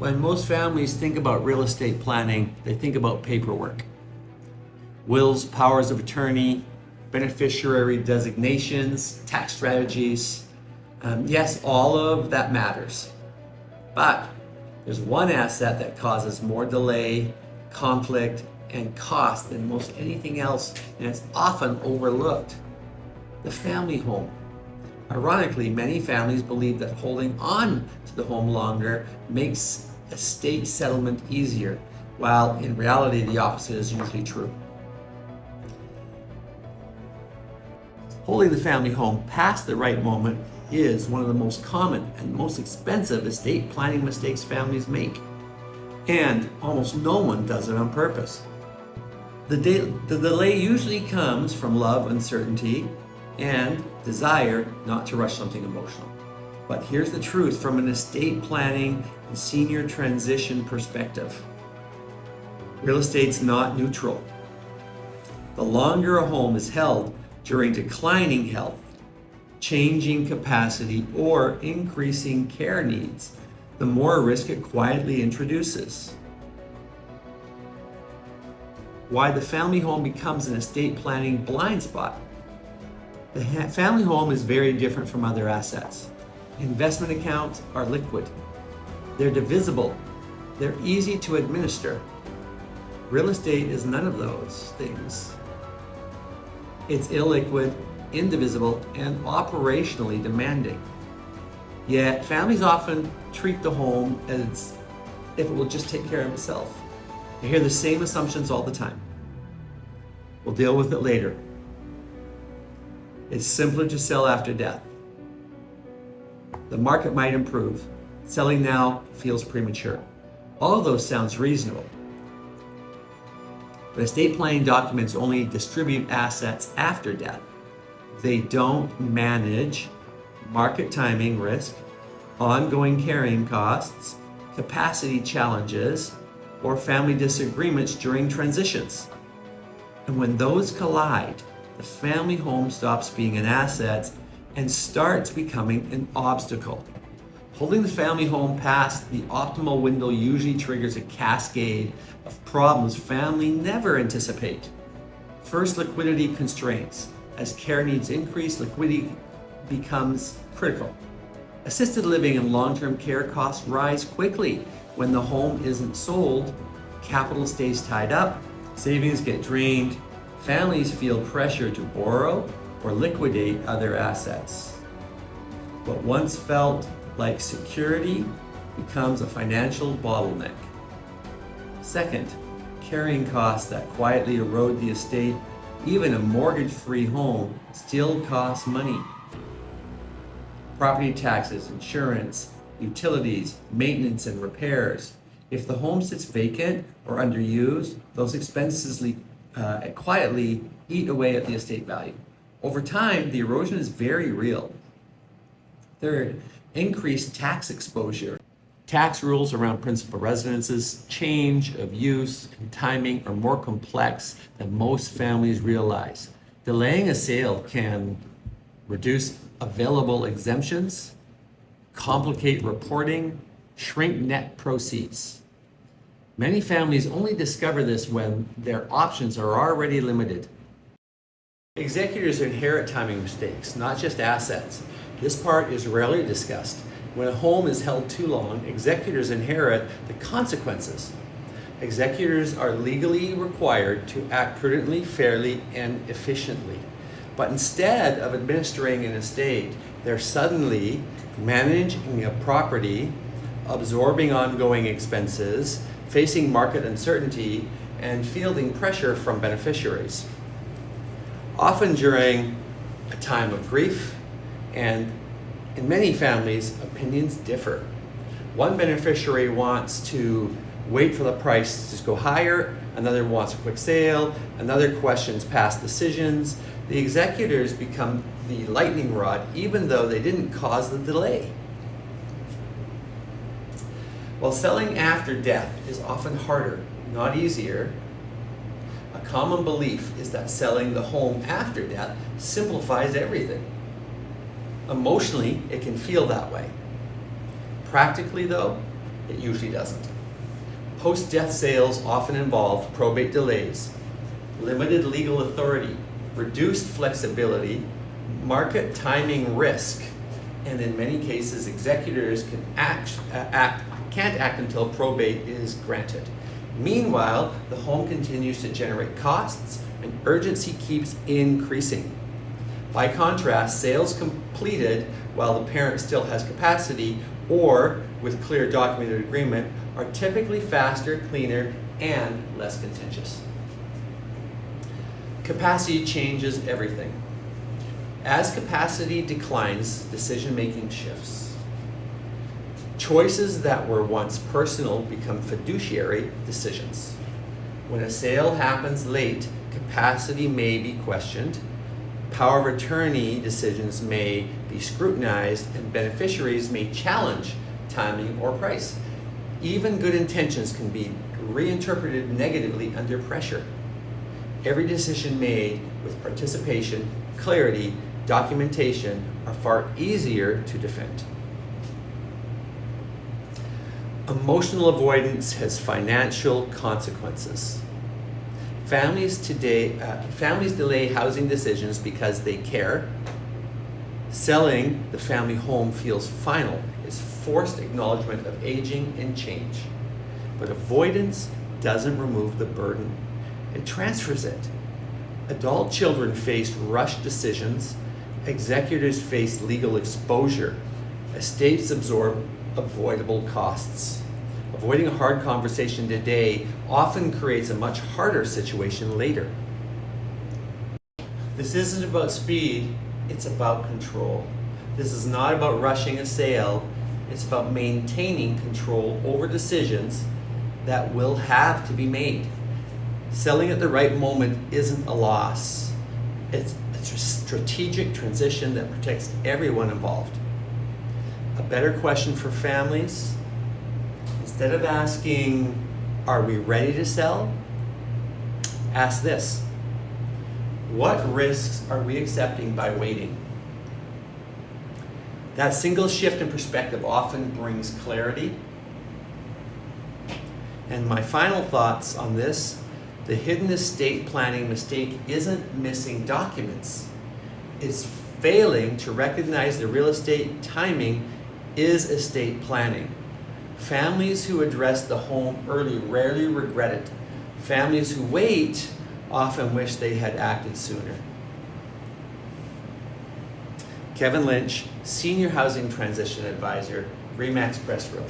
When most families think about real estate planning, they think about paperwork. Wills, powers of attorney, beneficiary designations, tax strategies. Yes, all of that matters. But there's one asset that causes more delay, conflict, and cost than most anything else, and it's often overlooked: the family home. Ironically, many families believe that holding on to the home longer makes estate settlement easier, while in reality the opposite is usually true. Holding the family home past the right moment is one of the most common and most expensive estate planning mistakes families make. And almost no one does it on purpose. The delay usually comes from love, uncertainty, and desire not to rush something emotional. But here's the truth from an estate planning and senior transition perspective. Real estate's not neutral. The longer a home is held during declining health, changing capacity, or increasing care needs, the more risk it quietly introduces. Why the family home becomes an estate planning blind spot. The family home is very different from other assets. Investment accounts are liquid. They're divisible. They're easy to administer. Real estate is none of those things. It's illiquid, indivisible, and operationally demanding. Yet families often treat the home as if it will just take care of itself. I hear the same assumptions all the time. We'll deal with it later. It's simpler to sell after death. The market might improve. Selling now feels premature. All of those sounds reasonable. But estate planning documents only distribute assets after death. They don't manage market timing risk, ongoing carrying costs, capacity challenges, or family disagreements during transitions. And when those collide, the family home stops being an asset and starts becoming an obstacle. Holding the family home past the optimal window usually triggers a cascade of problems families never anticipate. First, liquidity constraints. As care needs increase, liquidity becomes critical. Assisted living and long-term care costs rise quickly. When the home isn't sold, capital stays tied up, savings get drained, families feel pressure to borrow or liquidate other assets. What once felt like security becomes a financial bottleneck. Second, carrying costs that quietly erode the estate. Even a mortgage-free home still costs money. Property taxes, insurance, utilities, maintenance, and repairs. If the home sits vacant or underused, those expenses quietly eat away at the estate value. Over time, the erosion is very real. Third, increased tax exposure. Tax rules around principal residences, change of use, and timing are more complex than most families realize. Delaying a sale can reduce available exemptions, complicate reporting, shrink net proceeds. Many families only discover this when their options are already limited. Executors inherit timing mistakes, not just assets. This part is rarely discussed. When a home is held too long, executors inherit the consequences. Executors are legally required to act prudently, fairly, and efficiently. But instead of administering an estate, they're suddenly managing a property, absorbing ongoing expenses, facing market uncertainty, and fielding pressure from beneficiaries. Often during a time of grief, and in many families, opinions differ. One beneficiary wants to wait for the price to go higher, another wants a quick sale, another questions past decisions. The executors become the lightning rod, even though they didn't cause the delay. While selling after death is often harder, not easier, a common belief is that selling the home after death simplifies everything. Emotionally, it can feel that way. Practically though, It usually doesn't. Post-death sales often involve probate delays, limited legal authority, reduced flexibility, market timing risk, and in many cases, executors can't act until probate is granted. Meanwhile, the home continues to generate costs and urgency keeps increasing. By contrast, sales completed while the parent still has capacity or with clear documented agreement are typically faster, cleaner, and less contentious. Capacity changes everything. As capacity declines, decision-making shifts. Choices that were once personal become fiduciary decisions. When a sale happens late, capacity may be questioned, power of attorney decisions may be scrutinized, and beneficiaries may challenge timing or price. Even good intentions can be reinterpreted negatively under pressure. Every decision made with participation, clarity, documentation are far easier to defend. Emotional avoidance has financial consequences. Families delay housing decisions because they care. Selling the family home feels final. It's forced acknowledgement of aging and change. But avoidance doesn't remove the burden. It transfers it. Adult children face rushed decisions. Executors face legal exposure. Estates absorb avoidable costs. Avoiding a hard conversation today often creates a much harder situation later. This isn't about speed, it's about control. This is not about rushing a sale, it's about maintaining control over decisions that will have to be made. Selling at the right moment isn't a loss. It's a strategic transition that protects everyone involved. A better question for families, instead of asking, are we ready to sell? Ask this, what risks are we accepting by waiting? That single shift in perspective often brings clarity. And my final thoughts on this, the hidden estate planning mistake isn't missing documents. It's failing to recognize the real estate timing is estate planning. Families who address the home early rarely regret it. Families who wait often wish they had acted sooner. Kevin Lynch, Senior Housing Transition Advisor, Remax Press Realty.